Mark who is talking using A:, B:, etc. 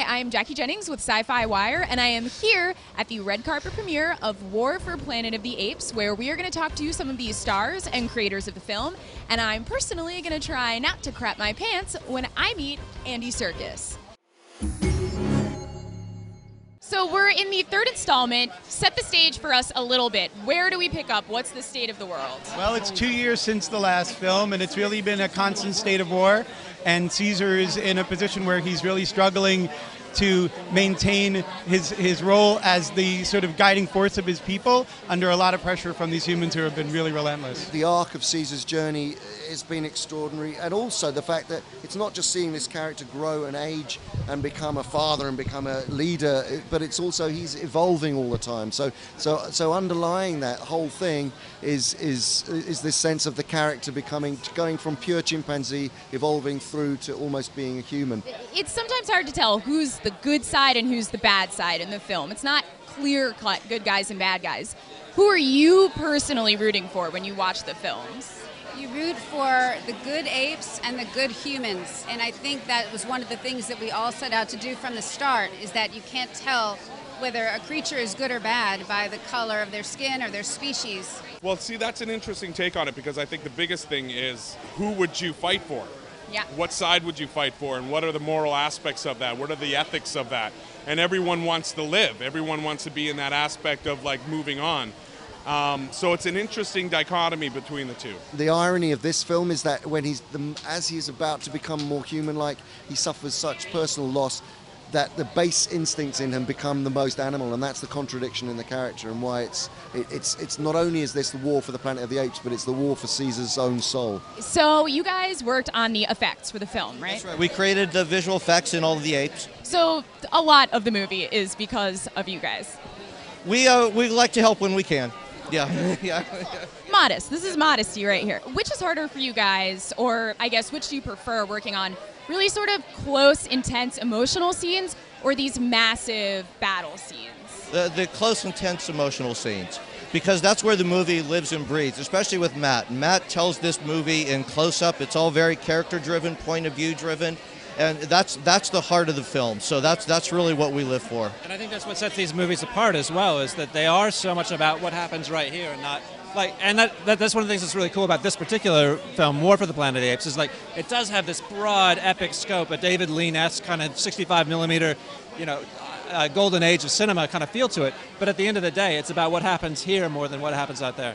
A: Hi, I'm Jackie Jennings with SYFY WIRE, and I am here at the red carpet premiere of War for Planet of the Apes, where we are going to talk to some of the stars and creators of the film, and I'm personally going to try not to crap my pants when I meet Andy Serkis. So we're in the third installment. Set the stage for us a little bit. Where do we pick up? What's the state of the world?
B: Well, it's 2 years since the last film, and it's really been a constant state of war. And Caesar is in a position where he's really struggling to maintain his role as the sort of guiding force of his people under a lot of pressure from these humans who have been really relentless.
C: The arc of Caesar's journey has been extraordinary, and also the fact that it's not just seeing this character grow and age and become a father and become a leader, but it's also he's evolving all the time. So underlying that whole thing is this sense of the character going from pure chimpanzee, evolving through to almost being a human.
A: It's sometimes hard to tell who's the good side and who's the bad side in the film. It's not clear-cut good guys and bad guys. Who are you personally rooting for when you watch the films?
D: You root for the good apes and the good humans, and I think that was one of the things that we all set out to do from the start, is that you can't tell whether a creature is good or bad by the color of their skin or their species.
E: Well, see, that's an interesting take on it, because I think the biggest thing is, who would you fight for?
A: Yeah.
E: What side would you fight for, and what are the moral aspects of that? What are the ethics of that? And everyone wants to live. Everyone wants to be in that aspect of like moving on. So it's an interesting dichotomy between the two.
C: The irony of this film is that when as he's about to become more human-like, he suffers such personal loss that the base instincts in him become the most animal, and that's the contradiction in the character, and why it's not only is this the war for the Planet of the Apes, but it's the war for Caesar's own soul.
A: So you guys worked on the effects for the film, right?
F: That's right. We created the visual effects in all of the apes.
A: So a lot of the movie is because of you guys.
F: We like to help when we can. Yeah. Yeah.
A: Modest. This is modesty right here. Which is harder for you guys, or I guess which do you prefer working on? Really sort of close, intense, emotional scenes, or these massive battle scenes?
F: The close, intense, emotional scenes. Because that's where the movie lives and breathes, especially with Matt. Matt tells this movie in close-up. It's all very character-driven, point-of-view driven. And that's the heart of the film. So that's really what we live for.
G: And I think that's what sets these movies apart as well, is that they are so much about what happens right here, and not like. And that's one of the things that's really cool about this particular film, War for the Planet of the Apes, is like it does have this broad, epic scope, a David Lean-esque kind of 65 millimeter, golden age of cinema kind of feel to it. But at the end of the day, it's about what happens here more than what happens out there.